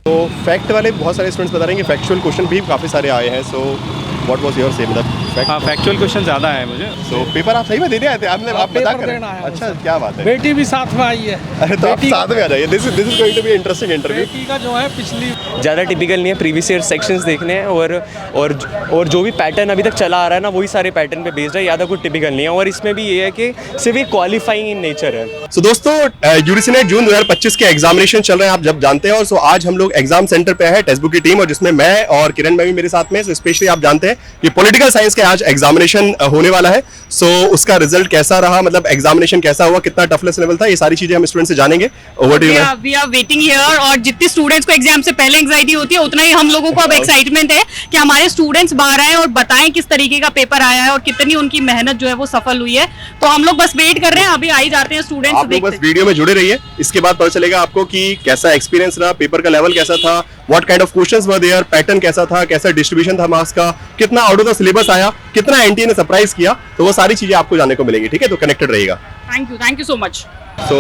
तो फैक्ट वाले बहुत सारे स्टूडेंट्स बता रहे हैं कि फैक्चुअल क्वेश्चन भी काफ़ी सारे आए हैं। सो व्हाट वाज योर से मतलब हाँ फैक्चुअल क्वेश्चन ज़्यादा है मुझे। सो पेपर आप सही में देने आए थे? आपने आप बता कर अच्छा क्या बात है। बेटी भी साथ में आई है। अरे तो आप साथ में आ जाइए। This is going to be interesting interview. बेटी का जो है पिछली ज़्यादा टिपिकल नहीं है, प्रीवियस ईयर सेक्शंस देखने हैं और जो भी पैटर्न अभी तक चला आ रहा है ना वही सारे पैटर्न पे बेस्ड है, ज़्यादा कुछ टिपिकल नहीं है। और इसमें भी ये है कि सिर्फ ये क्वालिफाइंग इन नेचर है। सो दोस्तों यूजीसी नेट जून 2025 के एग्जामिनेशन चल रहे हैं, आप जब जानते हैं। और सो आज हम लोग एग्जाम सेंटर पे है टेक्स्ट बुक की टीम, और जिसमें मैं और किरण भाई भी मेरे साथ में। सो स्पेशली आप जानते हैं कि पॉलिटिकल साइंस के आज एग्जामिनेशन होने वाला है। सो उसका रिजल्ट कैसा रहा, मतलब एग्जामिनेशन कैसा हुआ, कितना टफनेस लेवल था, ये सारी चीजें हम स्टूडेंट से जानेंगे। Over to you. We are waiting here. और जितनी स्टूडेंट्स को एग्जाम से पहले एंग्जाइटी होती है उतना ही हम लोगों को अब एक्साइटमेंट है कि हमारे स्टूडेंट्स बाहर आए और बताएं किस तरीके का पेपर आया है और कितनी उनकी मेहनत जो है वो सफल हुई है। तो हम लोग बस वेट कर रहे हैं, अभी आई जाते हैं स्टूडेंट्स। आप लोग बस वीडियो में जुड़े रहिए, इसके बाद पता चलेगा आपको कि कैसा एक्सपीरियंस रहा, पेपर का लेवल कैसा था, what kind of questions were there, pattern कैसा था, कैसा डिस्ट्रीब्यूशन था मार्क्स का, कितना आउट ऑफ द सिलेबस आया, कितना एनटीए ने सरप्राइज किया। तो वो सारी चीजें आपको जानने को मिलेंगी, ठीक है? तो कनेक्टेड रहिएगा। Thank you so much. So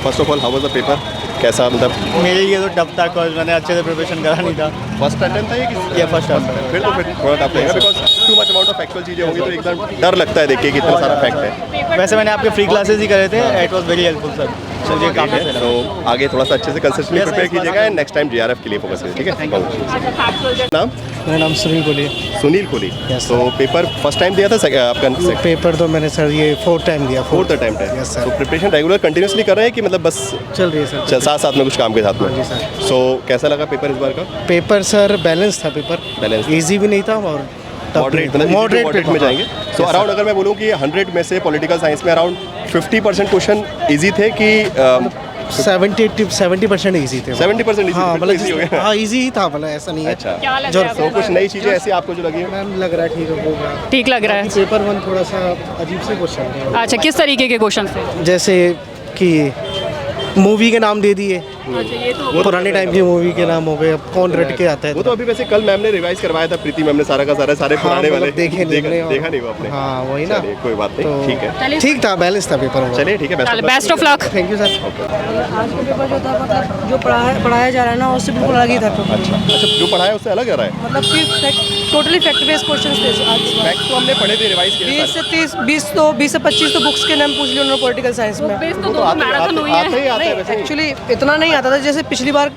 first of all how was the paper? कैसा मतलब? मेरे लिए तो टफ था, बिकॉज मैंने अच्छे से प्रिपरेशन करा नहीं था। फर्स्ट अटेम्प्ट था ये फर्स्ट अटेम्प्ट। फिर तो थोड़ा टफ लगेगा, because too much amount of factual चीजें होंगी तो एकदम डर लगता है देख के कि इतना सारा फैक्ट है। वैसे मैंने आपके फ्री क्लासेस ही करे थे, it was very helpful sir. मुझे काफी अच्छा लगा। तो आगे थोड़ा सा अच्छे से कंसिस्टेंटली प्रिपेयर कीजिएगा एंड नेक्स्ट टाइम जीआरएफ के लिए फोकस कीजिए, ठीक है? नाम? मेरा नाम सुनील कोहली। सुनील कोहली। Yes, तो पेपर फर्स्ट टाइम दिया था आपका? पेपर तो मैंने सर ये 4th टाइम दिया। फोर्थ अटेम्प्ट है। Yes, sir. तो प्रिपरेशन रेगुलर कंटिन्यूसली कर रहे हैं कि मतलब बस चल रही है सर। साथ साथ में कुछ काम के साथ में? जी सर। सो कैसा लगा पेपर इस बार का? पेपर सर बैलेंस था, पेपर Balance था। इजी भी नहीं था और मॉडरेट मतलब मॉडरेट में जाएंगे। सो अराउंड अगर मैं बोलूँ कि 100 में से पॉलिटिकल साइंस में अराउंड 50% क्वेश्चन इजी थे कि 70% ईजी थे। 70% इजी? हाँ मतलब हो गया। हाँ ईजी ही था, मतलब ऐसा नहीं है। अच्छा, जो तो कुछ नई चीजें ऐसी आपको जो लगी? मैम लग रहा है ठीक होगा। ठीक लग रहा है। पेपर 1 थोड़ा सा अजीब से क्वेश्चन थे। अच्छा, किस तरीके के क्वेश्चन थे? जैसे कि मूवी के नाम दे दिए, पुराने टाइम की मूवी के नाम हो गए, अब कौन रट के आता है? वो तो अभी वैसे कल मैम ने रिवाइज करवाया था, प्रीति मैम ने सारा का सारे हाँ, पुराने वाले मतलब देखा नहीं वो आपने? हाँ वही ना। चलिए, कोई बात नहीं, तो ठीक है, ठीक था, बैलेंस था पेपर। चलिए ठीक है, best of luck. Thank you sir. आज का पेपर जो था मतलब जो पढ़ाया जा रहा है ना उससे बिल्कुल अलग ही था। अच्छा, जो पढ़ाया उससे अलग आ रहा है, मतलब कि टोटली फैक्ट बेस्ड क्वेश्चन थे आज। फैक्ट तो हमने पढ़े थे, रिवाइज किए 20 से 30 20 से 25 तो बुक्स के नाम पूछ लिए उन्होंने पॉलिटिकल साइंस में। एक्चुअली इतना नहीं आता था, जैसे पिछली बार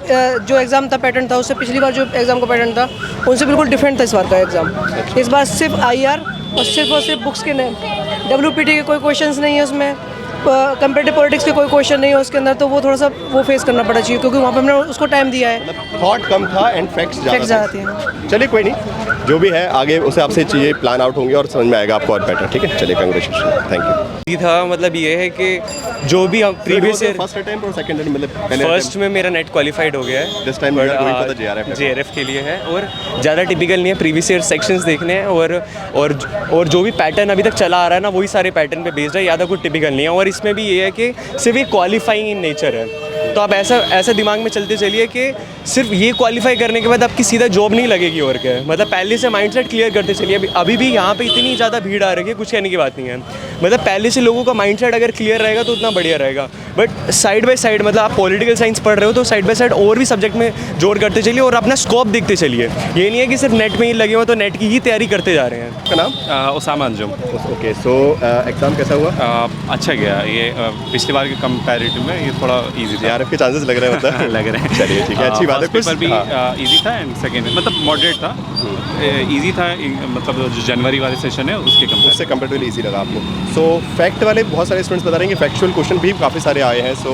जो एग्जाम था पैटर्न था उससे पिछली बार जो एग्जाम का पैटर्न था उनसे बिल्कुल डिफरेंट था इस बार का एग्जाम। इस बार सिर्फ आईआर और सिर्फ बुक्स के नेम, डब्ल्यूपीटी के कोई क्वेश्चंस नहीं है उसमें, कंपेरेटिव पॉलिटिक्स के कोई क्वेश्चन नहीं है उसके अंदर। तो वो थोड़ा सा वो फेस करना पड़ा चाहिए क्योंकि वहाँ पे हमने उसको टाइम दिया है। थॉट कम था एंड फैक्ट्स ज़्यादा थे। चलिए कोई नहीं, जो भी है आगे उसे आपसे चीज़ें प्लान आउट होंगे और समझ में आएगा आपको और बेटर, ठीक है? चलिए कंग्रेचुलेशन, थैंक यू। था मतलब ये है कि जो भी हम प्रीवियस ईयर फर्स्ट अटेम्प्ट और सेकंड अटेम्प्ट मतलब पहले फर्स्ट में मेरा नेट क्वालिफाइड हो गया है, दिस टाइम जेआरएफ के लिए है। और ज़्यादा टिपिकल नहीं है, प्रीवियस ईयर सेक्शंस देखने हैं और जो भी पैटर्न अभी तक चला आ रहा है ना वही सारे पैटर्न पे बेस्ड है, ज़्यादा कुछ टिपिकल नहीं है। और इसमें भी ये है कि सिर्फ ये क्वालिफाइंग इन नेचर है। तो आप ऐसा दिमाग में चलते चलिए कि सिर्फ ये क्वालिफाई करने के बाद आपकी सीधा जॉब नहीं लगेगी और क्या है, मतलब पहले से माइंडसेट क्लियर करते चलिए। अभी भी यहाँ पे इतनी ज़्यादा भीड़ आ रही है, कुछ कहने की बात नहीं है। मतलब पहले से लोगों का माइंडसेट अगर क्लियर रहेगा तो उतना बढ़िया रहेगा। बट साइड बाय साइड मतलब आप पॉलिटिकल साइंस पढ़ रहे हो तो साइड बाय साइड और भी सब्जेक्ट में जोड़ करते चलिए और अपना स्कोप देखते चलिए। ये नहीं है कि सिर्फ नेट में ही लगे हो तो नेट की ही तैयारी करते जा रहे हैं। आपका नाम? Usama Anjum. Okay, so exam कैसा हुआ? अच्छा गया ये, पिछली बार के कंपैरेटिव में ये थोड़ा इजी था। यार के चांसेस लग रहे हैं मतलब लग रहे हैं। चलिए ठीक है, अच्छी बात है। पेपर भी इजी था एंड सेकंड मतलब मॉडरेट था, इजी था, मतलब जो जनवरी वाले सेशन है उससे कंपेरेटिवली इजी लगा आपको। सो फैक्ट वाले बहुत सारे स्टूडेंट्स बता रहे हैं कि फैक्चुअल क्वेश्चन भी काफ़ी सारे आए हैं। सो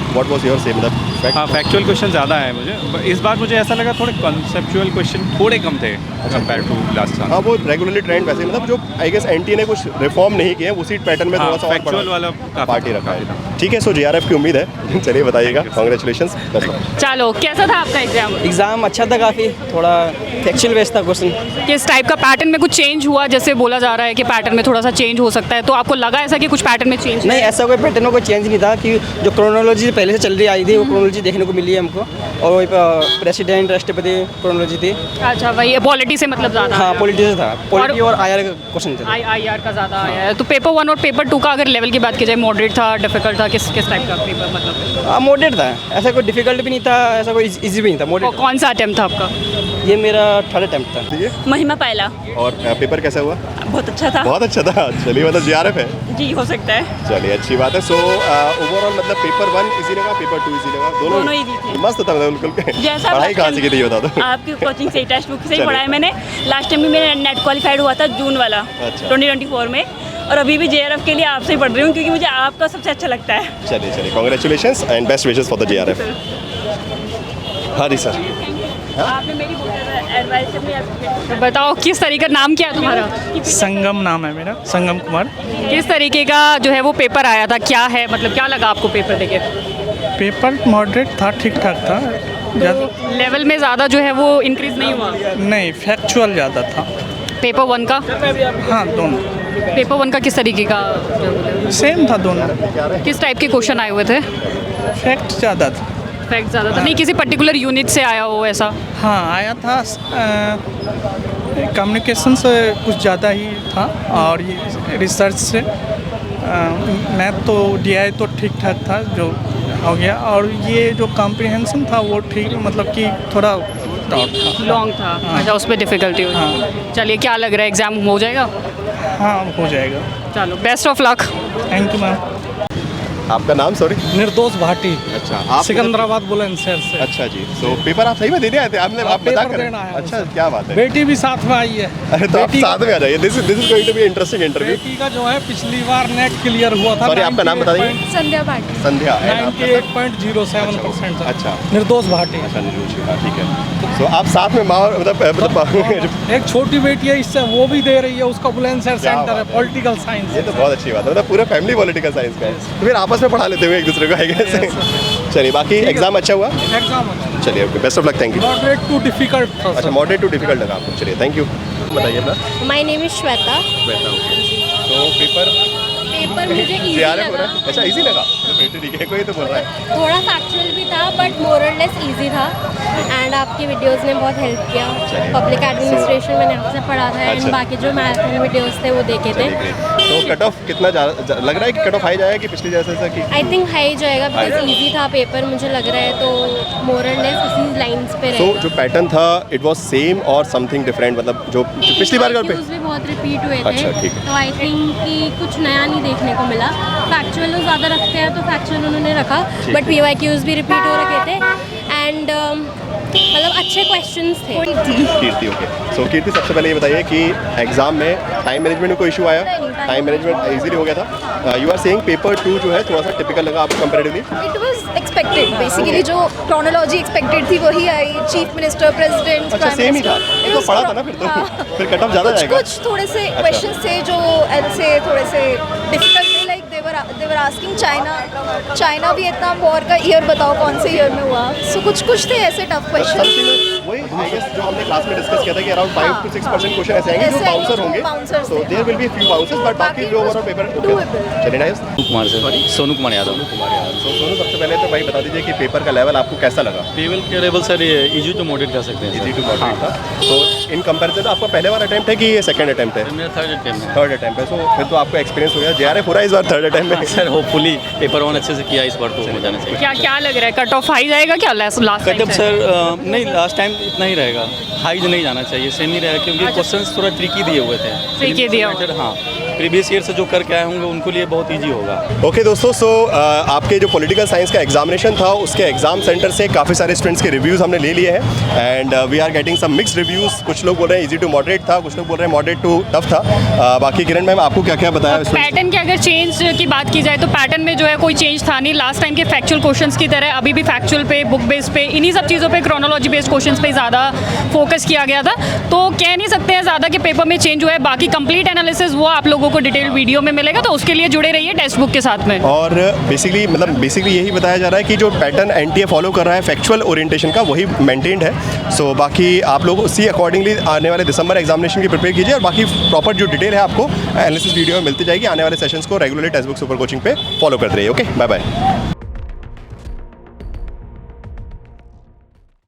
व्हाट वाज योर से मतलब? हाँ फैक्चुअल क्वेश्चन ज़्यादा है मुझे इस बार। मुझे ऐसा लगा थोड़े कंसेप्चुअल क्वेश्चन थोड़े कम थे कंपेयर टू लास्ट साल। हाँ वो रेगुलरली ट्रेंड वैसे मतलब जो आई गेस एनटीए ने कुछ रिफॉर्म नहीं किए हैं उसी पैटर्न में थोड़ा सा फैक्चुअल वाला पार्टी रखा है, ठीक है? सो जीआरएफ की उम्मीद है। चलिए बताइएगा, कांग्रेचुलेशंस। चलो, कैसा था आपका एग्जाम अच्छा था, काफ़ी थोड़ा फैक्चुअल बेस्ड था क्वेश्चन। किस टाइप का पैटर्न में कुछ चेंज हुआ? जैसे बोला जा रहा है कि पैटर्न में थोड़ा सा चेंज हो सकता है, तो आपको लगा ऐसा कि कुछ पैटर्न में चेंज? नहीं, ऐसा कोई पैटर्न में कोई चेंज नहीं था कि जो क्रोनोलॉजी पहले से चल रही आई थी वो क्रोनोलॉजी देखने को मिली है हमको, और वहीं पर प्रेसिडेंट राष्ट्रपति क्रोनोलॉजी थी। अच्छा वही पॉलिटी से मतलब ज़्यादा हाँ आया। पॉलिटी से था, पॉलिटी और IR का क्वेश्चन थे। IR का ज़्यादा आया है। तो पेपर 1 और पेपर 2 का अगर लेवल की बात की जाए, मॉडरेट था, डिफिकल्ट था, किस टाइप का पेपर मतलब? हाँ मॉडरेट था, ऐसा कोई डिफिकल्ट भी नहीं था, ऐसा कोई इजी भी नहीं था, मॉडरेट। कौन सा अटेम्प्ट था आपका? ये मेरा 3rd अटेम्प्ट था। ठीक है। महिमा पहला। और पेपर कैसा हुआ? बहुत अच्छा था। बहुत अच्छा था। चलिए मतलब JRF है। जी हो सकता है। चलिए अच्छी बात है। सो ओवरऑल मतलब पेपर 1 इजी लगा, पेपर 2 इजी लगा, दोनों easy थे। मस्त था मतलब बिल्कुल। जैसा पढ़ाई कहाँ से की थी ये बता दो। आपकी कोचिंग से, टेक्स्ट बुक से ही चलिए। पढ़ा है मैंने। लास्ट टाइम भी मेरा नेट क्वालिफाइड हुआ था जून वाला, अच्छा। 2024 में, और अभी भी JRF के लिए आपसे ही पढ़ रही हूँ क्योंकि मुझे आपका सबसे अच्छा लगता है। चलिए congratulations and best wishes for the JRF। हाँ जी सर। आपने मेरी एडवाइस अपनी बताओ किस तरीके का नाम क्या है तुम्हारा? संगम नाम है मेरा, संगम कुमार। किस तरीके का जो है वो पेपर आया था, क्या है मतलब क्या लगा आपको पेपर देके? पेपर मॉडरेट था, ठीक ठाक था। तो लेवल में ज़्यादा जो है वो इंक्रीज नहीं हुआ? नहीं, फैक्चुअल ज़्यादा था। पेपर 1 का? हाँ दोनों पेपर 1 का किस तरीके का? सेम था दोनों। किस टाइप के क्वेश्चन आए हुए थे? फैक्ट ज़्यादा था। फैक्ट ज़्यादा था, नहीं किसी पर्टिकुलर यूनिट से आया हो ऐसा? हाँ आया था, कम्युनिकेशन से कुछ ज़्यादा ही था, और ये रिसर्च से मैथ तो DI तो ठीक ठाक था जो हो गया, और ये जो कॉम्प्रिहेंशन था वो ठीक, मतलब कि थोड़ा डाउट था, लॉन्ग था। अच्छा उस पर डिफ़िकल्टी हुई। हाँ। चलिए क्या लग रहा है एग्ज़ाम हो जाएगा? हाँ हो जाएगा। चलो best of luck. Thank you ma'am. आपका नाम सॉरी? निर्दोष भाटी, अच्छा आप सिकंदराबाद बुलंदशहर से। अच्छा जी। सो पेपर आप सही में देने आए थे? आपने आप बता पेपर कर? देना आया हूँ अच्छा सर। क्या बात है। बेटी भी साथ में आई है। अरे तो आप साथ में आ जाइए। This is going to be interesting interview. बेटी का जो है पिछली बार नेट क्लियर हुआ था। सॉरी आपका नाम बता दीजिए। संध्या भाटी। संध्या and आपका? 98.07% अच्छा। निर्दोष भाटी। अच्छा नीरू, हाँ ठीक है। सो आप साथ में माँ मतलब एक छोटी बेटी है, इससे वो भी दे रही है, उसका बुलंदशहर क्या सेंटर है, बात है। Political science. ये तो बहुत अच्छी बात है, मतलब पूरा फैमिली पॉलिटिकल साइंस का है, तो फिर आपस में पढ़ा लेते हुए एक दूसरे को आई गेस। चलिए बाकी एग्जाम अच्छा हुआ? एग्जाम अच्छा, चलिए okay, best of luck, thank you. Moderate to difficult था अच्छा सर। मॉडरेट टू डिफिकल्ट लगा आपको, चलिए थैंक यू। बताइए अपना। My name is Shweta. तो पेपर पेपर मुझे इजी JRF हो लगा। रहा है? अच्छा इजी लगा? तो ठीक है, कोई तो बोल रहा है। थोड़ा फैक्चुअल भी था बट मोर और लेस इजी था, एंड आपकी वीडियोस ने बहुत हेल्प किया। पब्लिक एडमिनिस्ट्रेशन मैंने आपसे पढ़ा था, एंड अच्छा। बाकी जो मैराथन वीडियोस थे वो देखे थे। तो कट ऑफ कितना लग रहा है कि कट ऑफ हाई जाएगा कि पिछली जैसे कि? आई थिंक हाई जाएगा बिकॉज इजी था पेपर, मुझे लग रहा है, तो मोर और लेस उसी लाइंस पे तो रहेगा। जो पैटर्न था इट वाज सेम और समथिंग डिफरेंट, मतलब जो पिछली बार का IQs भी बहुत रिपीट हुए थे। अच्छा, ठीक है। तो आई थिंक कि कुछ नया नहीं देखने को मिला। फैक्चुअल वो ज़्यादा रखते हैं तो फैक्चुअल उन्होंने रखा, बट PYQs भी रिपीट हो रखे थे, एंड मतलब अच्छे क्वेश्चंस थे। कीर्ति ओके। सो कीर्ति सबसे पहले ये बताइए कि एग्जाम में टाइम मैनेजमेंट में कोई इशू आया? टाइम मैनेजमेंट इजीली हो गया था। यू आर सेइंग पेपर 2 जो है थोड़ा सा टिपिकल लगा आपको comparatively? It was expected, basically जो क्रोनोलॉजी एक्सपेक्टेड थी वही आई। चीफ मिनिस्टर, प्रेसिडेंट, अच्छा सेम ही था, ये तो पढ़ा था ना फिर तो। फिर कट ऑफ ज़्यादा जाएगा। कुछ थोड़े से क्वेश्चंस थे जो ऐसे थोड़े से डिफिकल्ट थे, like they were asking China Vietnam war का ईयर बताओ कौन से ईयर में हुआ। सो कुछ थे ऐसे टफ क्वेश्चन। वही आई गेस जो हमने क्लास में डिस्कस किया था कि अराउंड 5 to 6% क्वेश्चन ऐसे आएंगे जो ऐसे आएंगे बाउंसर जो होंगे, bouncers सो थे, there will be few bouncers, but बाकी जो ओवरऑल पेपर चलिए नाइस। कुमार से, सोनू कुमार यादव। सो सोनू सबसे पहले तो भाई बता दीजिए कि पेपर का लेवल आपको कैसा लगा? पेवल के लेवल सर ये इजी टू मॉडरेट कर सकते हैं। इजी टू मॉडरेट था। तो इन कंपैरिजन आपका पहले वाला अटेम्प्ट है कि ये सेकंड अटेम्प्ट है? मेरा थर्ड अटेम्प्ट है। थर्ड अटेम्प्ट है। सो फिर तो आपको एक्सपीरियंस हो गया। JRF पूरा इस बार थर्ड अटेम्प्ट में? सर होपफुली पेपर 1 अच्छे से किया इस बार, तो हो जाना चाहिए। क्या लग रहा है कट ऑफ हाई जाएगा क्या लास्ट कटअप सर नहीं, लास्ट टाइम इतना ही रहेगा, हाई नहीं जाना चाहिए, सेम ही रहेगा, क्योंकि क्वेश्चंस थोड़ा ट्रिकी दिए हुए थे। Tricky दिया हुआ। हाँ, प्रीवियस ईयर से जो करके आए होंगे उनको लिए बहुत इजी होगा। ओके दोस्तों, सो आपके जो पॉलिटिकल साइंस का एग्जामिनेशन था उसके एग्जाम सेंटर से काफ़ी सारे स्टूडेंट्स के रिव्यूज़ हमने ले लिए हैं, and we are getting some mixed reviews. कुछ लोग बोल रहे हैं इजी टू मॉडरेट था, कुछ लोग बोल रहे हैं मॉडरेट टू टफ था। बाकी किरण मैम आपको क्या क्या बताया? पैटर्न की अगर चेंज की बात की जाए तो पैटर्न में जो है कोई चेंज था नहीं। लास्ट टाइम के फैक्चुअल क्वेश्चंस की तरह अभी भी फैक्चुअल पे, बुक बेस पे, इन्हीं सब चीज़ों पे, क्रोनोलॉजी बेस्ड क्वेश्चंस पे ज़्यादा फोकस किया गया था। तो कह नहीं सकते हैं ज़्यादा कि पेपर में चेंज हुआ है। बाकी कंप्लीट एनालिसिस वो आप लोगों को डिटेल वीडियो में मिलेगा, तो उसके लिए जुड़े रहिए टेक्स्ट बुक के साथ में। और बेसिकली यही बताया जा रहा है कि जो पैटर्न NTA फॉलो कर रहा है फैक्चुअल ओरिएंटेशन का, वही मेंटेन्ड है। सो बाकी आप लोग उसी अकॉर्डिंगली आने वाले दिसंबर एग्जामिनेशन की प्रिपेयर कीजिए, और बाकी प्रॉपर जो डिटेल है आपको एनालिसिस वीडियो में मिलती जाएगी। आने वाले सेशंस को regularly text book super coaching पे फॉलो करते रहिए। Okay, bye bye.